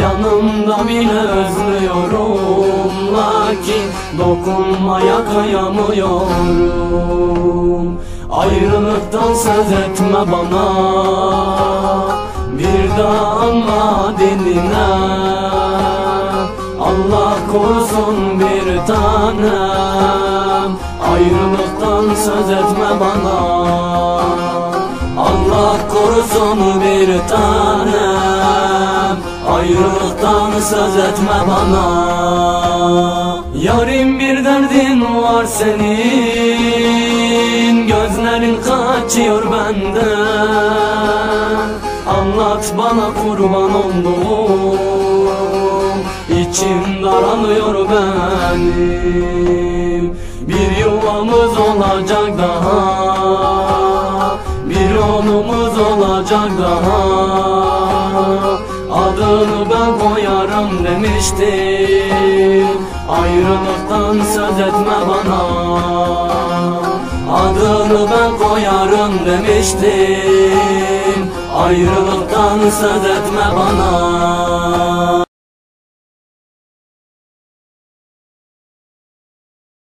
Yanımda bile özlüyorum, lakin dokunmaya kıyamıyorum. Ayrılıktan söz etme bana, bir daha anla diline. Allah korusun bir tanem, ayrılıktan söz etme bana. Allah korusun bir tanem, ayrılıktan söz etme bana. Yarim bir derdin var senin, gözlerin kaçıyor benden. Anlat bana kurban olduğum, İçim daralıyor benim. Bir yuvamız olacak daha, bir oğlumuz olacak daha. Adını ben koyarım demiştim, ayrılıktan söz etme bana. Adını ben koyarım demiştim, ayrılıktan söz etme bana.